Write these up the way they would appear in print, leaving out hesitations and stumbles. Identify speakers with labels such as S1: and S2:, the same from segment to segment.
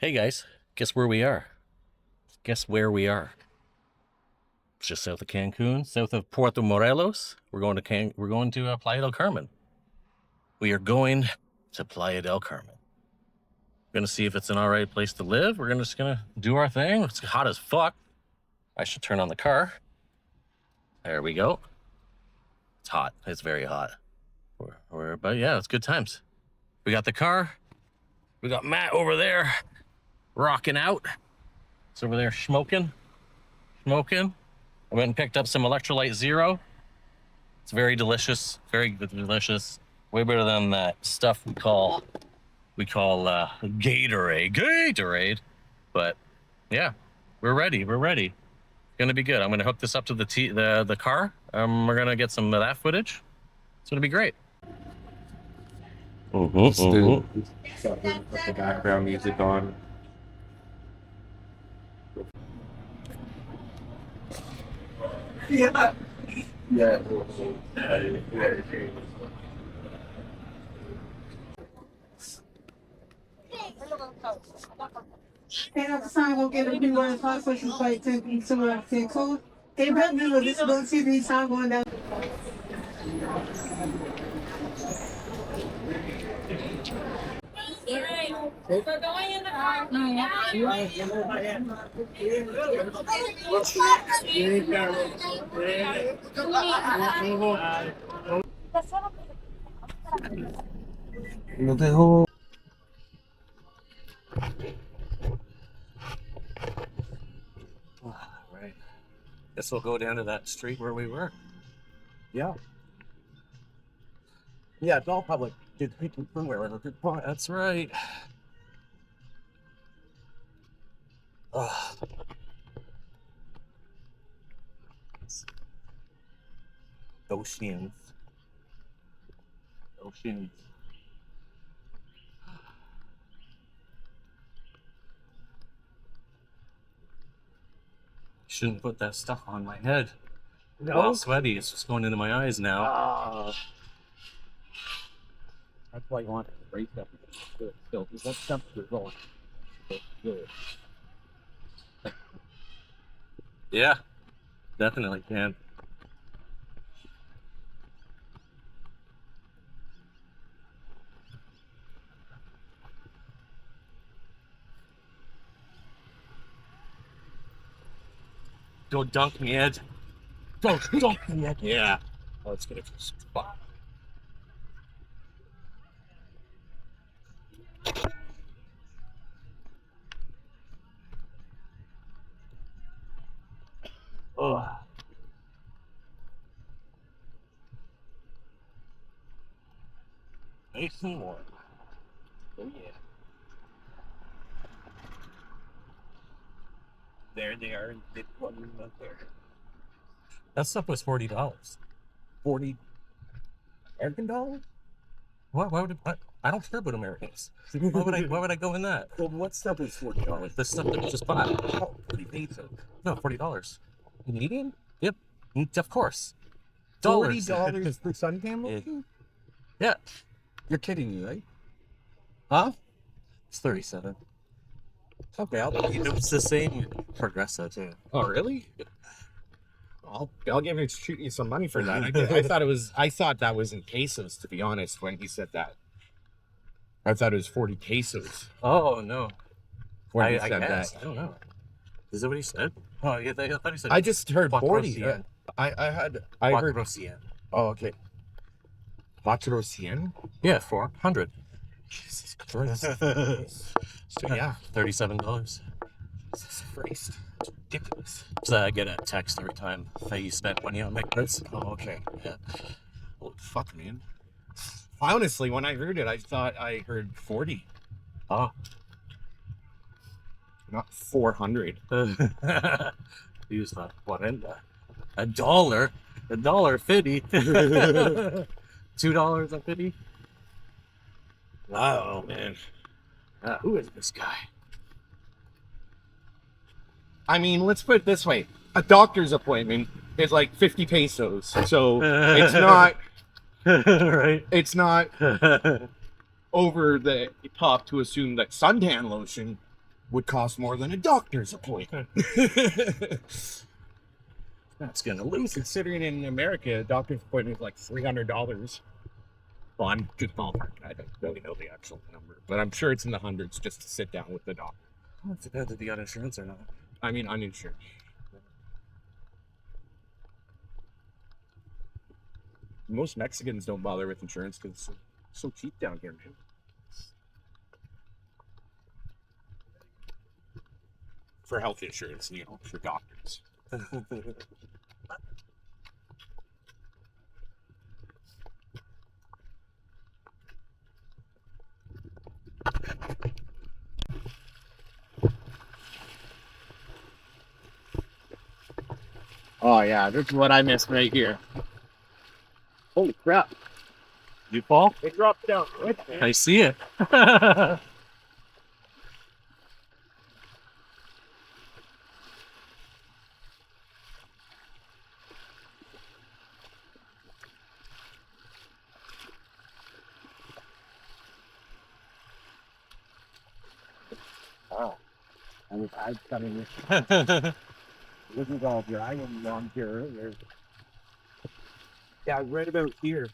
S1: Hey guys, guess where we are? Guess where we are? It's just south of Cancun, south of Puerto Morelos. We're going to Playa del Carmen. We are going to Playa del Carmen. We're gonna see if it's an all right place to live. We're just gonna do our thing. It's hot as fuck. I should turn on the car. There we go. It's hot. It's very hot. But yeah, it's good times. We got the car. We got Matt over there rocking out. It's over there smoking. I went and picked up some Electrolyte Zero. It's very delicious, very delicious. Way better than that stuff we call Gatorade. But yeah, we're ready. It's gonna be good. I'm gonna hook this up to the car. We're gonna get some of that footage. It's gonna be great.
S2: Let's do something with the background music on. Yeah. Yeah.
S3: And at the time, we'll get a few more questions by 10 to 10 code. A person with disability needs time going down.
S4: We're going in the car.
S2: Lo dejo.
S1: Right. Guess we'll go down to that street where we were.
S2: Yeah. Yeah, it's all public. Did people from where?
S1: That's right. Ugh. Oceans. Shouldn't put that stuff on my head.
S2: No.
S1: I'm all sweaty. It's just going into my eyes now.
S2: That's why you want to break up. Still, that stuff is going. Good.
S1: Yeah, definitely can. Don't dunk me, Ed. Don't dunk me, Ed. Yeah. Oh, let's get a spot. Oh. Nice and warm. Oh, yeah. There they are. They put them up there. That stuff was $40.
S2: 40 American dollars?
S1: What? Why would it? I don't care about Americans. Why would I go in that?
S2: Well, what stuff is $40?
S1: The stuff that we just bought.
S2: Oh, 40 pesos.
S1: No, $40.
S2: Canadian?
S1: Yep. Of course.
S2: $40 for suntan lotion?
S1: Yeah.
S2: You're kidding me, right?
S1: Huh? It's 37.
S2: Okay,
S1: It's the same Progressive too.
S2: Oh, really? I'll give you shoot you some money for that. I thought that was in pesos, to be honest, when he said that. I thought it was 40 pesos
S1: Oh no.
S2: when he
S1: I
S2: said
S1: guess.
S2: that.
S1: I don't know. Is that what he said? Oh yeah, I thought he said.
S2: I just heard 40.
S1: Patrocien.
S2: I heard.
S1: Patrocien.
S2: Oh, okay. Patrocien?
S1: Yeah, 400.
S2: Jesus Christ. So yeah,
S1: $37.
S2: Jesus Christ. Ridiculous.
S1: So I get a text every time you spent money on my cards.
S2: Oh, okay.
S1: Yeah.
S2: Well, fuck, man. Honestly, when I heard it, I thought I heard 40,
S1: Oh.
S2: not 400.
S1: Use the $40. $1.50. $2.50. Oh man. Who is this guy?
S2: I mean, let's put it this way. A doctor's appointment is like 50 pesos. So it's not
S1: Right.
S2: it's not over the top to assume that suntan lotion would cost more than a doctor's appointment.
S1: That's gonna lose.
S2: Considering in America, a doctor's appointment is like $300. Well, I'm just ballpark. I don't really know the actual number, but I'm sure it's in the hundreds just to sit down with the doctor.
S1: Well, it depends if you got insurance or not.
S2: I mean, uninsured. Most Mexicans don't bother with insurance because it's so cheap down here, man. For health insurance, you know, for doctors. Oh yeah, this is what I missed right here. Holy crap!
S1: You fall?
S2: It dropped down right there.
S1: I see it.
S2: Wow. I'm coming. This is all dry and long here earlier. Yeah, right about here.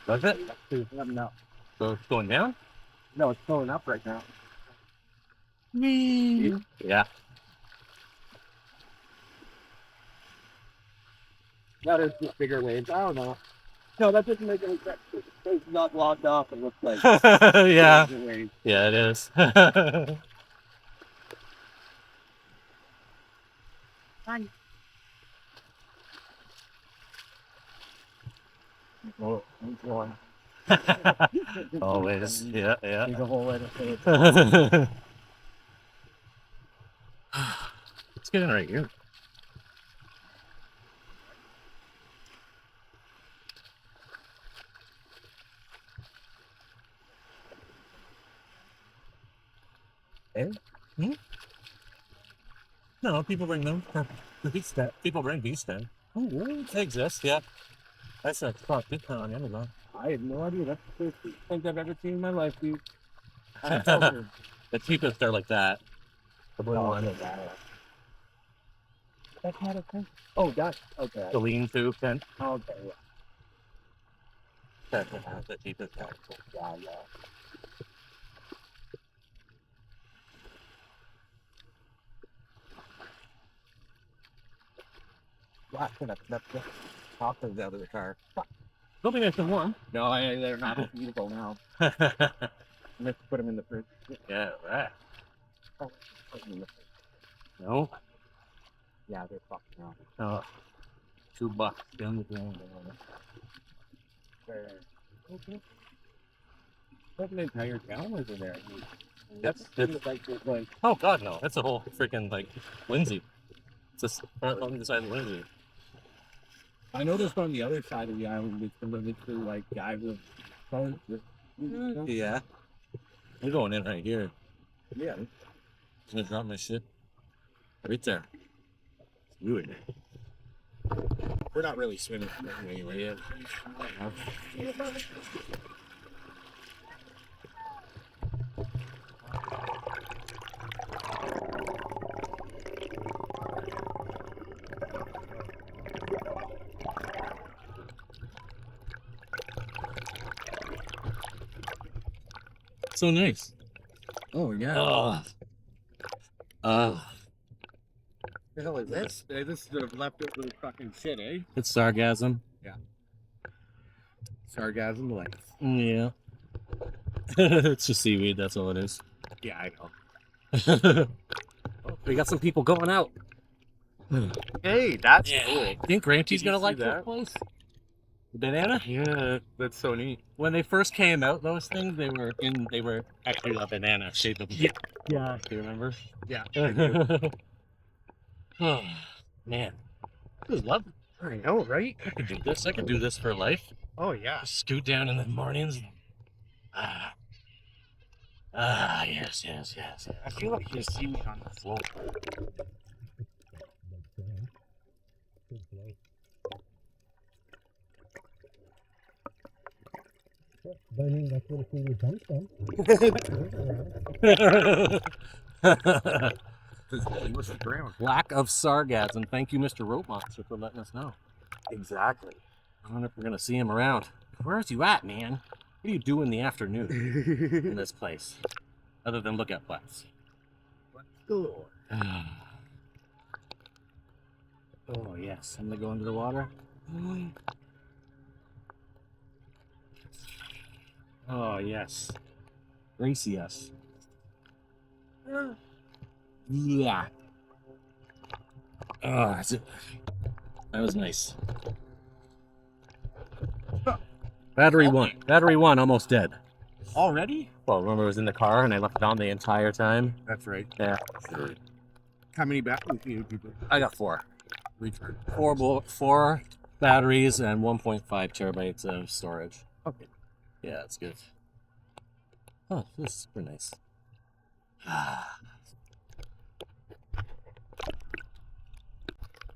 S1: Does it?
S2: No,
S1: So it's going down?
S2: no, it's going up right now.
S1: Yeah.
S2: Now there's just bigger waves. I don't know. No, that doesn't make any sense. It's not blocked off. It looks like
S1: Yeah.
S2: bigger waves.
S1: Yeah, it is.
S2: Oh, I'm going.
S1: Always. Yeah, yeah.
S2: There's a whole lot of things.
S1: Let's get in right here.
S2: Eh?
S1: Hmm? No, people bring them. People bring beast in.
S2: Oh, really?
S1: They exist, yeah. That's a fuck big on Amazon.
S2: I had no idea. That's the first thing I've ever seen in my life, dude. I told her.
S1: The cheapest are like that. The blue
S2: Oh,
S1: one.
S2: That's not a thing. Oh, that's okay.
S1: The lean to tent.
S2: Okay, yeah.
S1: That's the cheapest.
S2: Yeah, yeah. Wow, that's the top of the other car.
S1: Don't think that's the one.
S2: No, they're not beautiful now. Let's put them in the fridge.
S1: Yeah, right.
S2: Oh, put 'em in the fridge.
S1: No.
S2: Yeah, they're fucked now.
S1: Oh. $2 down the drain.
S2: Okay. That's an entire town over there.
S1: That's
S2: like
S1: oh god no. That's a whole freaking like Lindsay. It's just right along the side of Lindsay.
S2: I noticed on the other side of the island it's limited to like guys with phones.
S1: Yeah. We're going in right here.
S2: Yeah.
S1: I'm gonna drop my shit. Right there. Do it.
S2: We're not really swimming anyway.
S1: Yeah. So nice.
S2: Oh yeah.
S1: Oh.
S2: The hell is this? This is the leftover fucking shit, eh?
S1: It's sargasm.
S2: Sargasm length.
S1: Yeah. It's just seaweed, that's all it is.
S2: Yeah, I know.
S1: We got some people going out.
S2: Hey, that's
S1: I think Granty's
S2: Did you
S1: gonna
S2: see
S1: like
S2: that?
S1: that place. The banana?
S2: Yeah, that's so neat.
S1: When they first came out, those things they were actually a banana shape of
S2: Yeah.
S1: Yeah. Do you remember?
S2: Yeah.
S1: Oh man. This is lovely.
S2: I know, right?
S1: I could do this. I could do this for life.
S2: Oh yeah.
S1: Just scoot down in the mornings. Yes.
S2: I feel like you see me on the floor.
S3: But I mean, that's what it's going to be done from.
S2: What's the ground?
S1: Lack of sargassum. Thank you, Mr. Rope Monster, for letting us know.
S2: Exactly.
S1: I wonder if we're gonna see him around. Where's you at, man? What do you do in the afternoon in this place, other than look at plants?
S2: Cool.
S1: Oh yes, I'm gonna go into the water. Oh yes, racy yes. Yeah. Oh, that was nice. Battery one. Battery one, almost dead.
S2: Already?
S1: Well, remember it was in the car and I left it on the entire time.
S2: That's right.
S1: Yeah.
S2: How many batteries do you people
S1: I got four.
S2: recharge?
S1: Four batteries and 1.5 terabytes of storage.
S2: Okay.
S1: Yeah, that's good. Oh, this is super nice.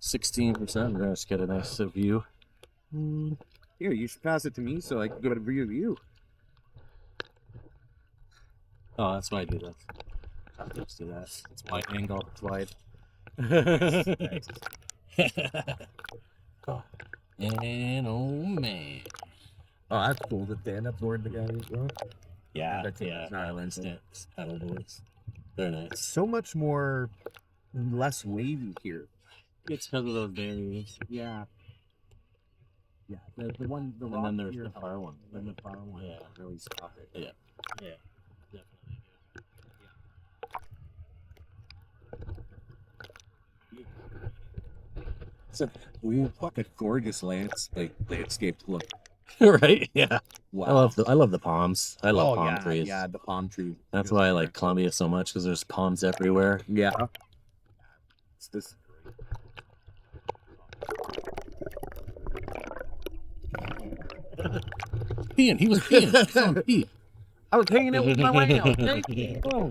S1: 16%. We're gonna just get a nice view.
S2: Here, you should pass it to me so I can get a view of you.
S1: Oh, that's why I do that. Let's do that. It's wide angle. It's wide. And oh man.
S2: Oh, that's cool that they end up boarding the guy as well.
S1: Yeah,
S2: That's
S1: yeah. Islands, paddle boards. They're nice.
S2: So much more, less wavy here.
S1: It's because of those barriers.
S2: Yeah. Yeah, the one, the
S1: And
S2: rock
S1: then there's
S2: here,
S1: the far one.
S2: then the far one,
S1: Yeah.
S2: really soft.
S1: Yeah. Yeah. Definitely.
S2: It's a weird, fucking gorgeous landscape look.
S1: Right? Yeah.
S2: Wow.
S1: I love the palms. I love palm
S2: yeah,
S1: trees.
S2: Yeah, the palm tree.
S1: That's why I like Colombia so much because there's palms everywhere.
S2: Yeah. It's this.
S1: Peeing. He was peeing. He was peeing.
S2: I was hanging out with my whale. Thank you. Oh.